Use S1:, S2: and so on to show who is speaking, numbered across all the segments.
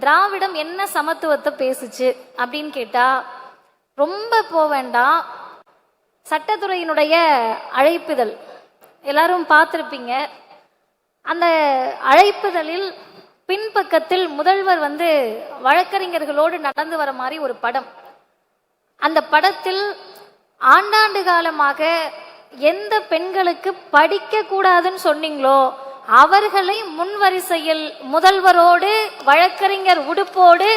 S1: திராவிடம் என்ன சமத்துவத்தை பேசுச்சு அப்படின்னு கேட்டா ரொம்ப போக வேண்டாம். சட்டத்துறையினுடைய அழைப்புதல் எல்லாரும் பார்த்துருப்பீங்க. அந்த அழைப்புதலில் பின்பக்கத்தில் முதல்வர் வழக்கறிஞர்களோடு நடந்து வர மாதிரி ஒரு படம். அந்த படத்தில் ஆண்டாண்டு காலமாக எந்த பெண்களுக்கு படிக்க கூடாதுன்னு சொன்னீங்களோ அவர்களை முன்வரிசையில் முதல்வரோடு வழக்கறிஞர் உடுப்போடு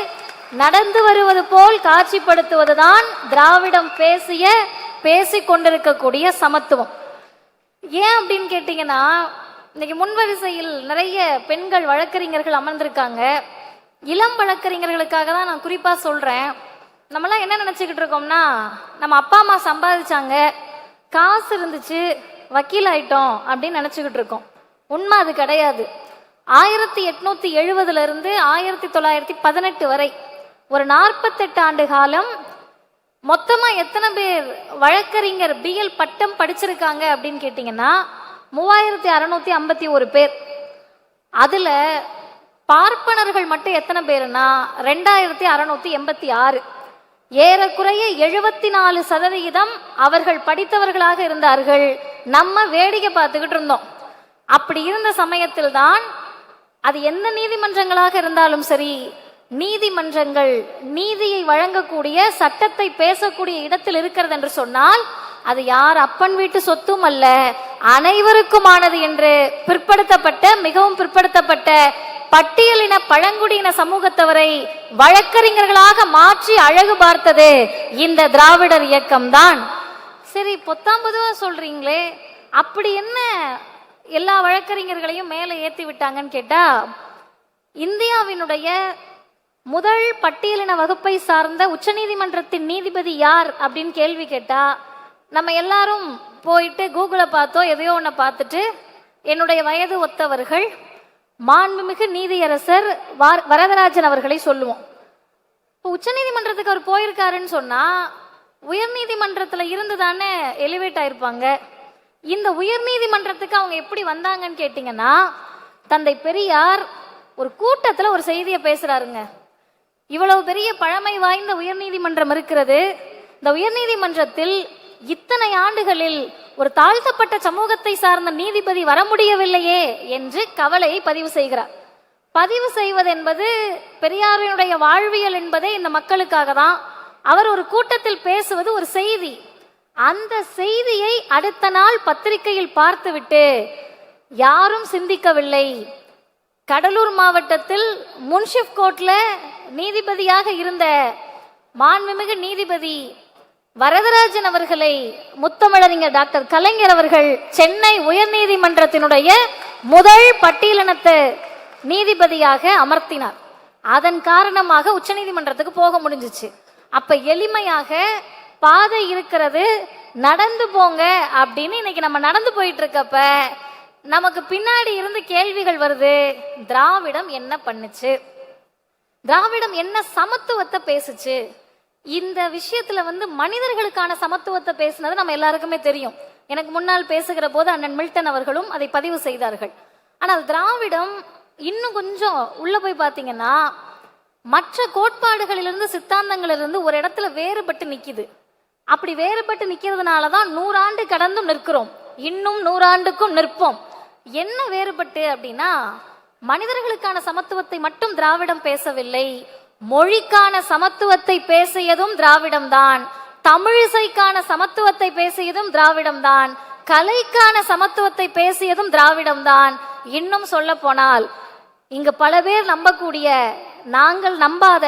S1: நடந்து வருவது போல் காட்சிப்படுத்துவதுதான் திராவிடம் பேசிக் கொண்டிருக்கக்கூடிய சமத்துவம். ஏன் அப்படின்னு கேட்டீங்கன்னா, இன்னைக்கு முன்வரிசையில் நிறைய பெண்கள் வழக்கறிஞர்கள் அமர்ந்திருக்காங்க. இளம் வழக்கறிஞர்களுக்காக தான் நான் குறிப்பா சொல்றேன். நம்மளாம் என்ன நினைச்சுக்கிட்டு இருக்கோம்னா, நம்ம அப்பா அம்மா சம்பாதிச்சாங்க, காசு இருந்துச்சு, வக்கீல் ஆயிட்டோம் அப்படின்னு நினைச்சுக்கிட்டு இருக்கோம். உண்மை அது கிடையாது. 1870 இருந்து 1918 வரை ஒரு 48 ஆண்டு காலம் மொத்தமா எத்தனை பேர் வழக்கறிஞர் பிஎல் பட்டம் படிச்சிருக்காங்க அப்படின்னு கேட்டீங்கன்னா 3651 பேர். அதுல பார்ப்பனர்கள் மட்டும் எத்தனை பேருன்னா 2686. ஏறக்குறைய 74% அவர்கள் படித்தவர்களாக இருந்தார்கள். நம்ம வேடிக்கை பார்த்துக்கிட்டு இருந்தோம். அப்படி இருந்த சமயத்தில் தான் அது எந்த நீதிமன்றங்களாக இருந்தாலும் சரி, நீதிமன்றங்கள் நீதியை வழங்கக்கூடிய சட்டத்தை பேசக்கூடிய இடத்தில் இருக்கிறது என்று சொன்னால் அது யார் அப்பன் வீட்டு சொத்தும் அல்ல, அனைவருக்குமானது என்று மிகவும் பிற்படுத்தப்பட்ட பட்டியலின பழங்குடியின சமூகத்தவரை வழக்கறிஞர்களாக மாற்றி அழகு பார்த்தது இந்த திராவிடர் இயக்கம்தான். சரி, பொத்தாம்பதுவா சொல்றீங்களே, அப்படி என்ன எல்லா வழக்கறிஞர்களையும் மேலே ஏற்றி விட்டாங்கன்னு கேட்டா, இந்தியாவினுடைய முதல் பட்டியலின வகுப்பை சார்ந்த உச்சநீதிமன்றத்தின் நீதிபதி யார் அப்படின்னு கேள்வி கேட்டா நம்ம எல்லாரும் போயிட்டு கூகுளை பார்த்தோ எதையோ ஒன்றை பார்த்துட்டு என்னுடைய வயது ஒத்தவர்கள் மாண்புமிகு நீதியரசர் வரதராஜன் அவர்களை சொல்லுவோம். இப்போ உச்சநீதிமன்றத்துக்கு அவர் போயிருக்காருன்னு சொன்னா உயர் நீதிமன்றத்தில் இருந்து தானே எலிவேட் ஆயிருப்பாங்க. இந்த உயர் நீதிமன்றத்துக்கு அவங்க எப்படி வந்தாங்கன்னு கேட்டீங்கன்னா, தந்தை பெரியார் ஒரு கூட்டத்தில் ஒரு செய்தியை பேசுறாருங்க. இவ்வளவு பெரிய பழமை வாய்ந்த உயர்நீதிமன்றம் இருக்கிறது, இந்த உயர்நீதிமன்றத்தில் இத்தனை ஆண்டுகளில் ஒரு தாழ்த்தப்பட்ட சமூகத்தை சார்ந்த நீதிபதி வர முடியவில்லையே என்று கவலையை பதிவு செய்கிறார். பதிவு செய்வது என்பது பெரியாரினுடைய வாழ்வியல் என்பதே இந்த மக்களுக்காக தான். அவர் ஒரு கூட்டத்தில் பேசுவது ஒரு செய்தி. அந்த செய்தியை அடுத்த நாள் பத்திரிகையில் பார்த்துவிட்டு யாரும் சிந்திக்கவில்லை. கடலூர் மாவட்டத்தில் முன்சிப் கோர்ட்ல நீதிபதியாக இருந்த மாண்புமிகு நீதிபதி வரதராஜன் அவர்களை முத்தமிழறிஞர் டாக்டர் கலைஞர் அவர்கள் சென்னை உயர்நீதிமன்றத்தினுடைய முதல் பட்டியலினத்து நீதிபதியாக அமர்த்தினார். அதன் காரணமாக உச்சநீதிமன்றத்துக்கு போக முடிஞ்சிச்சு. அப்ப எளிமையாக பாதை இருக்கிறது, நடந்து போங்க அப்படின்னு இன்னைக்கு நம்ம நடந்து போயிட்டு இருக்கப்ப நமக்கு பின்னாடி இருந்து கேள்விகள் வருது. திராவிடம் என்ன பண்ணுச்சு? திராவிடம் என்ன சமத்துவத்தை பேசுச்சு? இந்த விஷயத்துல மனிதர்களுக்கான சமத்துவத்தை பேசினது நம்ம எல்லாருக்குமே தெரியும். எனக்கு முன்னால் பேசுகிற போது அண்ணன் மில்டன் அவர்களும் அதை பதிவு செய்தார்கள். ஆனால் திராவிடம் இன்னும் கொஞ்சம் உள்ள போய் பார்த்தீங்கன்னா மற்ற கோட்பாடுகளிலிருந்து சித்தாந்தங்களிலிருந்து ஒரு இடத்துல வேறுபட்டு நிக்குது. அப்படி வேறுபட்டு நிக்கிறதுனாலதான் 100 ஆண்டு கடந்தும் நிற்கிறோம், இன்னும் 100 ஆண்டுக்கும் நிற்போம். என்ன வேறுபட்டு அப்படின்னா, மனிதர்களுக்கான சமத்துவத்தை மட்டும் திராவிடம் பேசவில்லை, மொழிக்கான சமத்துவத்தை பேசியதும் திராவிடம் தான், தமிழிசைக்கான சமத்துவத்தை பேசியதும் திராவிடம் தான், கலைக்கான சமத்துவத்தை பேசியதும் திராவிடம் தான். இன்னும் சொல்ல போனால் இங்கு பல பேர் நம்பக்கூடிய, நாங்கள் நம்பாத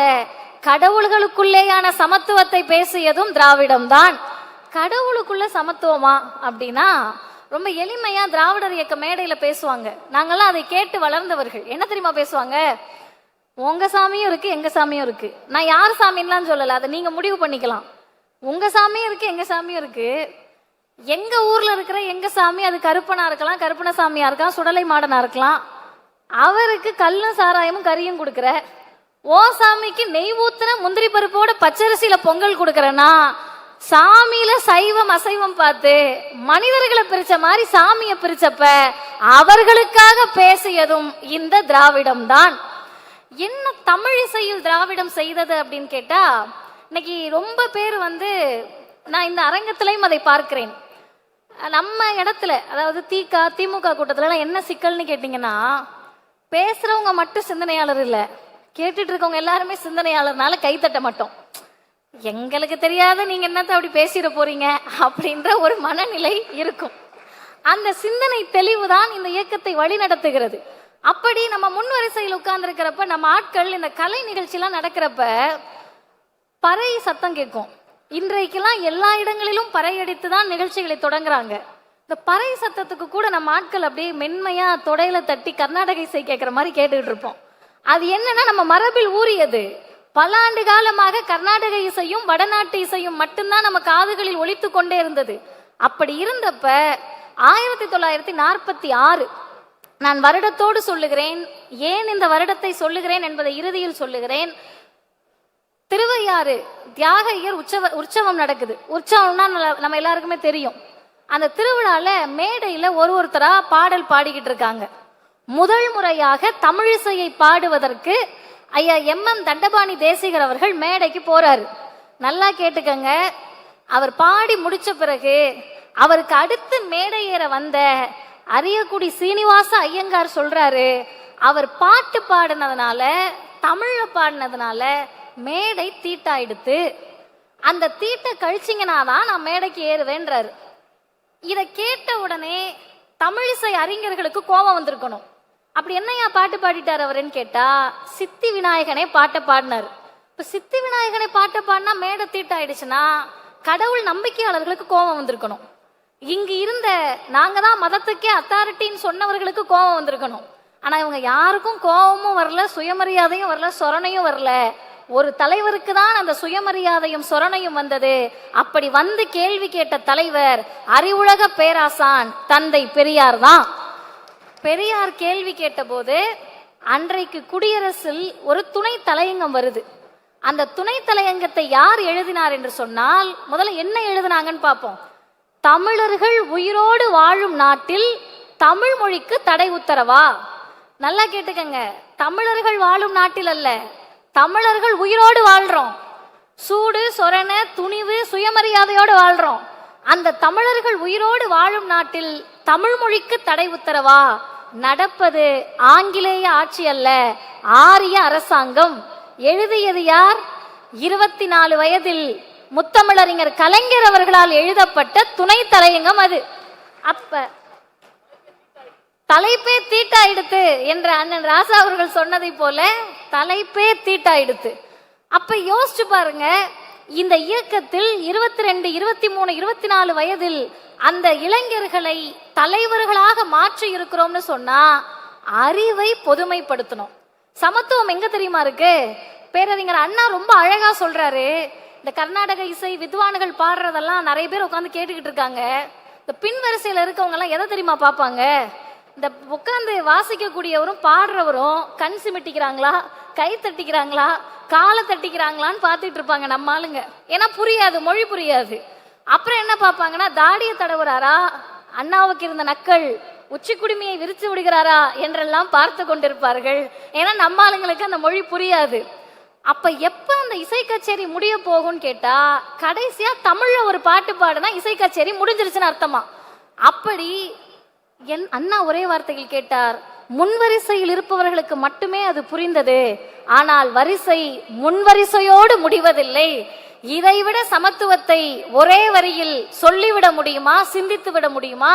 S1: கடவுள்களுக்குள்ளேயான சமத்துவத்தை பேசியதும் திராவிடம் தான். கடவுளுக்குள்ள சமத்துவமா அப்படின்னா ரொம்ப எளிமையா திராவிடர் இயக்க மேடையில பேசுவாங்க. நாங்கெல்லாம் அதை கேட்டு வளர்ந்தவர்கள். என்ன தெரியுமா பேசுவாங்க? உங்க சாமியும் இருக்கு, எங்க சாமியும் இருக்கு. நான் யார் சாமின்லாம் சொல்லல, அதை நீங்க முடிவு பண்ணிக்கலாம். உங்க சாமியும் இருக்கு, எங்க சாமியும் இருக்கு. எங்க ஊர்ல இருக்கிற எங்க சாமி அது கருப்பனா இருக்கலாம், கருப்பன சாமியா இருக்கலாம், சுடலை மாடனா இருக்கலாம். அவருக்கு கல்லும் சாராயமும் கறியும் கொடுக்குற, ஓ சாமிக்கு நெய் ஊத்துன முந்திரி பருப்போட பச்சரிசியில பொங்கல் கொடுக்கறனா, சாமியில சைவம் அசைவம் பார்த்து மனிதர்களை பிரிச்ச மாதிரி சாமியை பிரிச்சப்ப அவர்களுக்காக பேசியதும் இந்த திராவிடம் தான். என்ன தமிழ் இசையில் திராவிடம் செய்தது அப்படின்னு கேட்டா, இன்னைக்கு ரொம்ப பேர் நான் இந்த அரங்கத்திலையும் அதை பார்க்கிறேன். நம்ம இடத்துல, அதாவது திமுக கூட்டத்துல என்ன சிக்கல்னு கேட்டீங்கன்னா, பேசுறவங்க மட்டும் சிந்தனையாளர் இல்ல, கேட்டுட்டு இருக்கவங்க எல்லாருமே சிந்தனையாளர்னால கைத்தட்ட மாட்டோம். எங்களுக்கு தெரியாத நீங்க என்னத்த அப்படி பேசிட போறீங்க அப்படின்ற ஒரு மனநிலை இருக்கும். அந்த சிந்தனை தெளிவுதான் இந்த இயக்கத்தை வழி நடத்துகிறது. அப்படி நம்ம முன் வரிசையில் உட்கார்ந்து இருக்கிறப்ப, நம்ம ஆட்கள் இந்த கலை நிகழ்ச்சி எல்லாம் நடக்கிறப்ப பறை சத்தம் கேட்கும். இன்றைக்கெல்லாம் எல்லா இடங்களிலும் பறை அடித்து தான் நிகழ்ச்சிகளை தொடங்குறாங்க. இந்த பறை சத்தத்துக்கு கூட நம்ம ஆட்கள் அப்படியே மென்மையா தொடையில தட்டி கர்நாடக இசை கேட்கிற மாதிரி கேட்டுக்கிட்டு இருப்போம். அது என்னன்னா, நம்ம மரபில் ஊறியது. பல ஆண்டு காலமாக கர்நாடக இசையும் வடநாட்டு இசையும் மட்டும்தான் நம்ம காதுகளில் ஒலித்து கொண்டே இருந்தது. அப்படி இருந்தப்ப 1946, நான் வருடத்தோடு சொல்லுகிறேன், ஏன் இந்த வருடத்தை சொல்லுகிறேன் என்பதை இறுதியில் சொல்லுகிறேன். திருவையாறு தியாகையர் உற்சவம் நடக்குது. உற்சவம்னா நம்ம எல்லாருக்குமே தெரியும். அந்த திருவிழால மேடையில ஒருத்தரா பாடல் பாடிக்கிட்டு இருக்காங்க. முதல் முறையாக தமிழிசையை பாடுவதற்கு ஐயா MM தண்டபாணி தேசிகர் அவர்கள் மேடைக்கு போறாரு. நல்லா கேட்டுக்கங்க. அவர் பாடி முடிச்ச பிறகு அவருக்கு அடுத்து மேடை ஏற வந்த அரியக்குடி சீனிவாச ஐயங்கார் சொல்றாரு, அவர் பாட்டு பாடினதுனால, தமிழ்ல பாடினதுனால மேடை தீட்டாயிடுத்து, அந்த தீட்டை கழிச்சிங்கனாதான் நான் மேடைக்கு ஏறுவேன்றாரு. இதை கேட்ட உடனே தமிழிசை அறிஞர்களுக்கு கோபம் வந்திருக்கணும். அப்படி என்னையா பாட்டு பாடிட்டார் அவருன்னு கேட்டா, சித்தி விநாயகனே பாட்டை பாடினார். இப்ப சித்தி விநாயகனை பாட்டை பாடினா மேடை தீட்டாயிடுச்சுன்னா கடவுள் நம்பிக்கையாளர்களுக்கு கோபம் வந்திருக்கணும். இங்கு இருந்த நாங்க தான் மதத்துக்கே அத்தாரிட்டின்னு சொன்னவர்களுக்கு கோபம் வந்திருக்கணும். ஆனா இவங்க யாருக்கும் கோபமும் வரல, சுயமரியாதையும் வரல, சொரணையும் வரல. ஒரு தலைவருக்கு தான் அந்த சுயமரியாதையும் சொரணையும் வந்தது. அப்படி வந்து கேள்வி கேட்ட தலைவர் அறிவுலக பேராசான் தந்தை பெரியார் தான். பெரியார் கேள்வி கேட்ட போது அன்றைக்கு குடியரசில் ஒரு துணை தலையங்கம் வருது. அந்த துணை தலையங்கத்தை யார் எழுதினார் என்று சொன்னால், முதல்ல என்ன எழுதினாங்கன்னு பார்ப்போம். தமிழர்கள் உயிரோடு வாழும் நாட்டில் தமிழ் மொழிக்கு தடை உத்தரவா? நல்லா கேட்டுக்கங்க. தமிழர்கள் வாழும் நாட்டில் அல்ல, தமிழர்கள் உயிரோடு வாழ்றோம். சூடு சொரண துணிவு சுயமரியாதையோடு வாழ்றோம். அந்த தமிழர்கள் உயிரோடு வாழும் நாட்டில் தமிழ் மொழிக்கு தடை உத்தரவா? நடப்பது ஆங்கிலேய ஆட்சி அல்ல, ஆரிய அரசாங்கம். எழுதியது யார்? 24 வயதில் முத்தமிழறிஞர் கலைஞர் அவர்களால் எழுதப்பட்ட துணை தலையங்கம் அது. அப்ப தலைப்பே தீட்டாயிடுத்து என்ற அண்ணன் ராசா அவர்கள் சொன்னதை போல தலைப்பே தீட்டாயிடுத்து. அப்ப யோசிச்சு பாருங்க, இந்த இயக்கத்தில் 22, 23, 24 வயதில் அந்த இளைஞர்களை தலைவர்களாக மாற்றி இருக்கிறோம்னு சொன்னா அறிவை பொதுமைப்படுத்தணும். சமத்துவம் எங்க தெரியுமா இருக்கு? பேரறிஞர் அண்ணா ரொம்ப அழகா சொல்றாரு. இந்த கர்நாடக இசை வித்வான்கள் பாடுறதெல்லாம் நிறைய பேர் உட்காந்து கேட்டுக்கிட்டு இருக்காங்க. இந்த பின் வரிசையில இருக்கவங்க எல்லாம் எதை தெரியுமா பார்ப்பாங்க? இந்த உட்காந்து வாசிக்கக்கூடியவரும் பாடுறவரும் கண் சிமிட்டிக்கிறாங்களா, கை தட்டிக்கிறாங்களா, காலை தட்டிக்கிறாங்களான்னு பார்த்துட்டு இருப்பாங்க நம்ம ஆளுங்க. ஏன்னா புரியாது, மொழி புரியாது. அப்புறம் என்ன பார்ப்பாங்கன்னா, தாடியை தடவுறாரா, அண்ணாவுக்கு இருந்த நக்கல் உச்சி குடுமையை விரிச்சு விடுகிறாரா என்றெல்லாம் பார்த்து கொண்டிருப்பார்கள். ஏன்னா நம்ம ஆளுங்களுக்கு அந்த மொழி புரியாது. அப்ப எப்ப அந்த இசை கச்சேரி முடிய போகும்னு கேட்டா, கடைசியா தமிழ்ல ஒரு பாட்டு பாடுனா இசை கச்சேரி முடிஞ்சிருச்சுன்னு அர்த்தமா. அப்படி என் அண்ணா ஒரே வார்த்தையில் கேட்டார், முன்வரிசையில் இருப்பவர்களுக்கு மட்டுமே அது புரிந்தது, ஆனால் வரிசை முன்வரிசையோடு முடிவதில்லை. இதைவிட சமத்துவத்தை ஒரே வரியில் சொல்லிவிட முடியுமா, சிந்தித்து விட முடியுமா?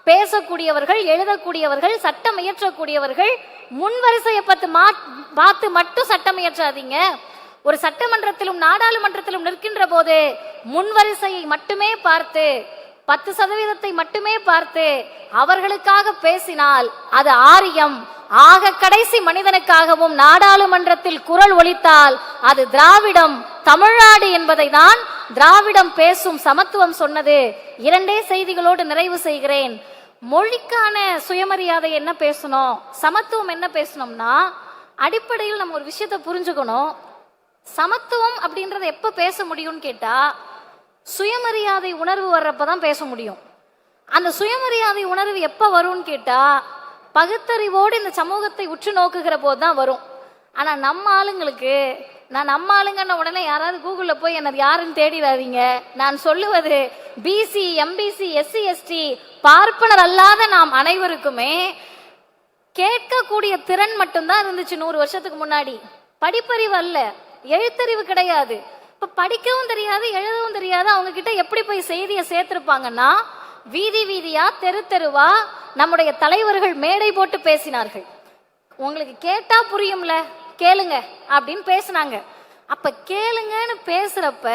S1: பேசக்கூடியவர்கள், எழுதக்கூடியவர்கள், சட்டம் இயற்றக்கூடியவர்கள் முன்வரிசையை பார்த்து மட்டும் சட்டம் இயற்றாதீங்க. ஒரு சட்டமன்றத்திலும் நாடாளுமன்றத்திலும் நிற்கின்ற போது முன்வரிசையை மட்டுமே பார்த்து 10% மட்டுமே பார்த்து அவர்களுக்காக பேசினால் அது ஆரியம். ஆக கடைசி மனிதனுக்காகவும் நாடாளுமன்றத்தில் குரல் ஒலித்தால் அது திராவிடம், தமிழ்நாடு என்பதை தான் திராவிடம் பேசும் சமத்துவம் சொன்னது. 2 செய்திகளோடு நிறைவு செய்கிறேன். மொழிக்கான சுயமரியாதை என்ன பேசணும், சமத்துவம் என்ன பேசணும்னா, அடிப்படையில் நம்ம ஒரு விஷயத்தை புரிஞ்சுக்கணும். சமத்துவம் அப்படின்றத எப்ப பேச முடியும்னு கேட்டா, சுயமரியாதை உணர்வு வர்றப்பதான் பேச முடியும். அந்த சுயமரியாதை உணர்வு எப்ப வரும்னு கேட்டா, பகுத்தறிவோடு இந்த சமூகத்தை உற்று நோக்குகிற போதுதான் வரும். ஆனா நம்ம ஆளுங்களுக்கு, நான் நம்ம ஆளுங்கன்ன உடனே யாராவது கூகுள்ல போய் என்னது யாருன்னு தேடிடாதீங்க. நான் சொல்லுவது பிசி, எம்பிசி, எஸ்சி, எஸ்டி, பார்ப்பனர் அல்லாத நாம் அனைவருக்குமே கேட்கக்கூடிய திறன் மட்டும்தான் இருந்துச்சு 100 வருஷத்துக்கு முன்னாடி. படிப்பறிவு அல்ல, எழுத்தறிவு கிடையாது. இப்ப படிக்கவும் தெரியாது, எழுதவும் தெரியாது. அவங்க கிட்ட எப்படி போய் செய்தியை சேர்த்திருப்பாங்கன்னா, வீதி வீதியா, தெரு தெருவா நம்முடைய தலைவர்கள் மேடை போட்டு பேசினார்கள். உங்களுக்கு கேட்டா புரியும்ல, கேளுங்க அப்படின்னு பேசினாங்க. அப்ப கேளுங்கன்னு பேசுறப்ப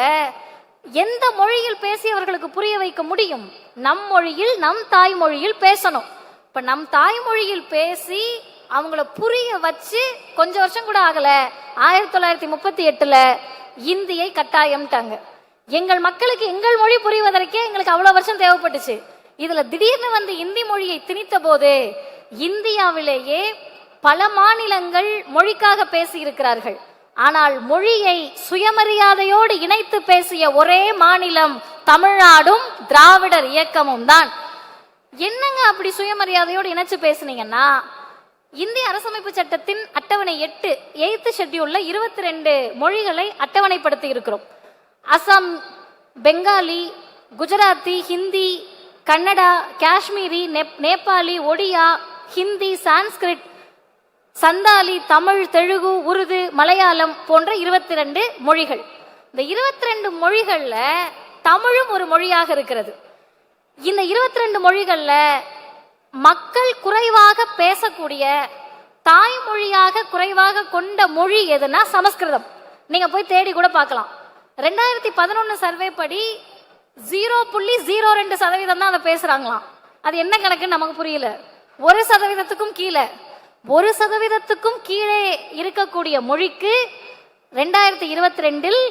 S1: எந்த மொழியில் பேசியவர்களுக்கு புரிய வைக்க முடியும்? நம் மொழியில், நம் தாய்மொழியில் பேசணும். இப்ப நம் தாய்மொழியில் பேசி அவங்கள புரிய வச்சு கொஞ்சம் வருஷம் கூட ஆகல, 1938ல இந்தியை கட்டாயம்ட்டாங்க. எங்கள் மக்களுக்கு எங்கள் மொழி புரிவதற்கே எங்களுக்கு அவ்வளவு வருஷம் தேவைப்பட்டுச்சு. இதுல திடீர்னு வந்து இந்தி மொழியை திணித்த போது இந்தியாவிலேயே பல மாநிலங்கள் மொழிக்காக பேசி இருக்கிறார்கள். ஆனால் மொழியை சுயமரியாதையோடு இணைத்து பேசிய ஒரே மாநிலம் தமிழ்நாடும் திராவிடர் இயக்கமும் தான். என்னங்க அப்படி சுயமரியாதையோடு இணைச்சு பேசுனீங்கன்னா, இந்திய அரசமைப்பு சட்டத்தின் அட்டவணை 8 ஷெட்யூல்ல 22 மொழிகளை அட்டவணைப்படுத்தி இருக்கிறோம். அசாம், பெங்காலி, குஜராத்தி, ஹிந்தி, கன்னடா, காஷ்மீரி, நேபாளி, ஒடியா, ஹிந்தி, சான்ஸ்கிரிட், சந்தாலி, தமிழ், தெலுங்கு, உருது, மலையாளம் போன்ற 22 மொழிகள். இந்த 22 மொழிகள்ல தமிழும் ஒரு மொழியாக இருக்கிறது. இந்த 22 மொழிகள்ல மக்கள் குறைவாக பேசக்கூடிய, தாய்மொழியாக குறைவாக கொண்ட மொழி எதுனா சமஸ்கிருதம். நீங்க போய் தேடி கூட பார்க்கலாம். 2011 சர்வே படி 0.02% தான் அதை பேசுறாங்களாம். அது என்ன கணக்குன்னு நமக்கு புரியல. 1%க்கும் கீழே, 1%க்கும் கீழே இருக்கக்கூடிய மொழிக்கு 2022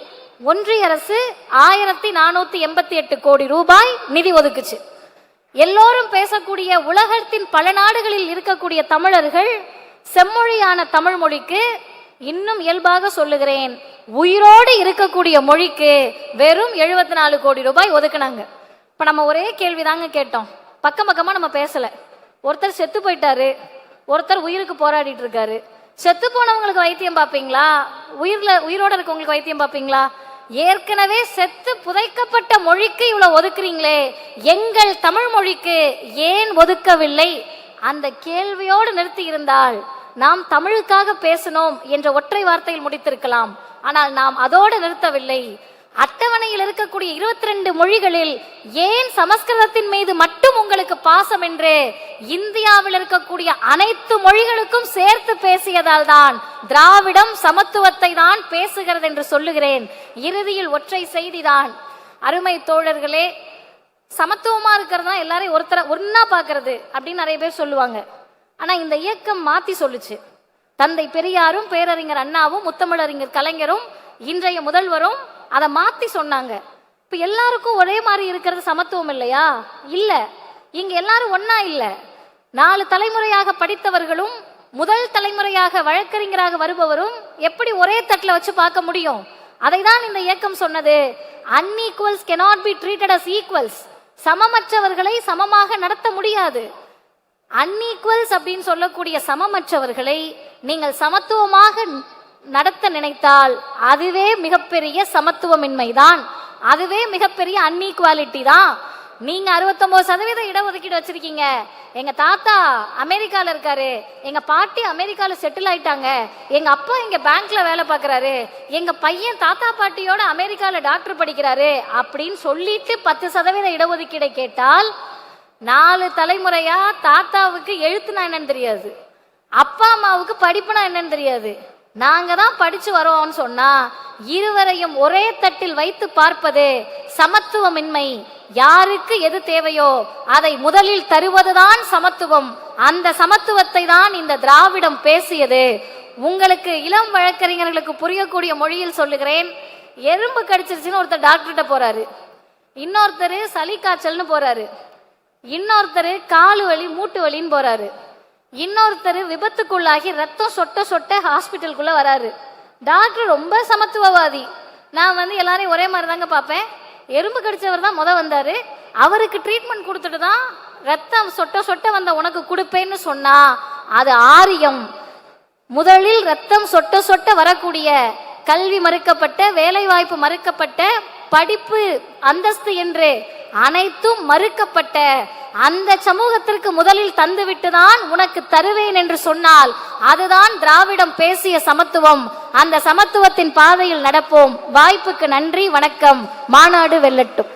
S1: ஒன்றிய அரசு 1488 கோடி ரூபாய் நிதி ஒதுக்குச்சு. எல்லோரும் பேசக்கூடிய உலகத்தின் பல நாடுகளில் இருக்கக்கூடிய தமிழர்கள் செம்மொழியான தமிழ் மொழிக்கு, இன்னும் இயல்பாக சொல்லுகிறேன், உயிரோடு இருக்கக்கூடிய மொழிக்கு வெறும் 74 கோடி ரூபாய் ஒதுக்குனாங்க. இப்ப நம்ம ஒரே கேள்விதாங்க கேட்டோம். பக்கம் பக்கமா நம்ம பேசல. ஒருத்தர் செத்து போயிட்டாரு, ஒருத்தர் உயிருக்கு போராடிட்டு இருக்காரு. செத்து போனவங்களுக்கு வைத்தியம் பார்ப்பீங்களா? உயிரோட இருக்கவங்களுக்கு வைத்தியம் பார்ப்பீங்களா? ஏற்கனவே செத்து புதைக்கப்பட்ட மொழிக்கு இவ்வளவு ஒதுக்குறீங்களே, எங்கள் தமிழ் மொழிக்கு ஏன் ஒதுக்கவில்லை? அந்த கேள்வியோடு நிறுத்தி இருந்தால் நாம் தமிழுக்காக பேசணும் என்ற ஒற்றை வார்த்தையில் முடித்திருக்கலாம். ஆனால் நாம் அதோடு நிறுத்தவில்லை. அட்டவணையில் இருக்கக்கூடிய 22 மொழிகளில் ஏன் சமஸ்கிருதத்தின் மீது மட்டும் உங்களுக்கு பாசம் என்று இந்தியாவில் இருக்கக்கூடிய அனைத்து மொழிகளுக்கும் சேர்த்து பேசியதால் தான் திராவிடம் சமத்துவத்தை தான் பேசுகிறது என்று சொல்லுகிறேன். இறுதியில் ஒற்றை செய்திதான். அருமை தோழர்களே, சமத்துவமா இருக்கிறது தான் எல்லாரையும் ஒன்னா பாக்குறது அப்படின்னு நிறைய பேர் சொல்லுவாங்க. ஆனா இந்த இயக்கம் மாத்தி சொல்லுச்சு. தந்தை பெரியாரும், பேரறிஞர் அண்ணாவும், முத்தமிழறிஞர் கலைஞரும், இன்றைய முதல்வரும் அதை மாத்தி சொன்னாங்க. இப்ப எல்லாருக்கும் ஒரே மாதிரி இருக்கிறது சமத்துவம் இல்லையா? இல்ல. இங்க எல்லாரும் ஒன்னா இல்ல. 4 தலைமுறையாக படித்தவர்களும் முதல் தலைமுறையாக வழக்கறிஞராக வருபவரும் எப்படி ஒரே தட்டில் வச்சு பார்க்க முடியும்? அதை தான் இந்த இயக்கம் சொன்னது. unequals cannot be treated as equals. சமமற்றவர்களை சமமாக நடத்த முடியாது. unequals அப்படின்னு சொல்லக்கூடிய சமமற்றவர்களை நீங்கள் சமத்துவமாக நடத்த நினைத்தால் அதுவே மிகப்பெரிய சமத்துவமின்மைதான், அதுவே மிகப்பெரிய அன்இக்வாலிட்டி தான். நீங்க 69% இடஒதுக்கீடு வச்சிருக்கீங்க. எங்க தாத்தா அமெரிக்கால இருக்காரு, எங்க பாட்டி அமெரிக்கால செட்டில் ஆயிட்டாங்க, எங்க அப்பா இங்க பேங்க்ல வேலை பார்க்கறாரு, எங்க பையன் தாத்தா பாட்டியோட அமெரிக்கால டாக்டர் படிக்கிறாரு அப்படின்னு சொல்லிட்டு 10% இடஒதுக்கீடை கேட்டால் 4 தலைமுறையா தாத்தாவுக்கு எழுத்துனா என்னன்னு தெரியாது, அப்பா அம்மாவுக்கு படிப்புனா என்னன்னு தெரியாது. நாங்க தான் படிச்சு வரோம்னு சொன்னா இருவரையும் ஒரே தட்டில் வைத்து பார்ப்பது சமத்துவமின்மை. யாருக்கு எது தேவையோ அதை முதலில் தருவதுதான் சமத்துவம். அந்த சமத்துவத்தை தான் இந்த திராவிடம் பேசியது. உங்களுக்கு இளம் வழக்கறிஞர்களுக்கு புரியக்கூடிய மொழியில் சொல்லுகிறேன். எறும்பு கடிச்சிருச்சுன்னு ஒருத்தர் டாக்டர்கிட்ட போறாரு, இன்னொருத்தர் சளி காய்ச்சல்னு போறாரு, இன்னொருத்தர் காலு வலி மூட்டு வலின்னு போறாரு, இன்னொருத்தர் விபத்துக்குள்ளாகி ரத்தம் சொட்ட சொட்ட ஹாஸ்பிட்டலுக்குள்ள வராரு. டாக்டர் ரொம்ப சமத்துவவாதி. நான் எல்லாரையும் ஒரே மாதிரி தாங்க பார்ப்பேன். எறும்பு கடிச்சவர் தான் வந்தாரு, அவருக்கு ட்ரீட்மெண்ட் கொடுத்துட்டு தான் ரத்தம் சொட்ட சொட்ட வந்த உனக்கு கொடுப்பேன்னு சொன்னா அது ஆரியம். முதலில் ரத்தம் சொட்ட சொட்ட வரக்கூடிய கல்வி மறுக்கப்பட்ட, வேலை வாய்ப்பு மறுக்கப்பட்ட, படிப்பு அந்தஸ்து என்று அனைத்தும் மறுக்கப்பட்ட அந்த சமூகத்திற்கு முதலில் தந்துவிட்டுதான் உனக்கு தருவேன் என்று சொன்னால் அதுதான் திராவிடம் பேசிய சமத்துவம். அந்த சமத்துவத்தின் பாதையில் நடப்போம். வாய்ப்புக்கு நன்றி, வணக்கம். மாநாடு வெல்லட்டும்.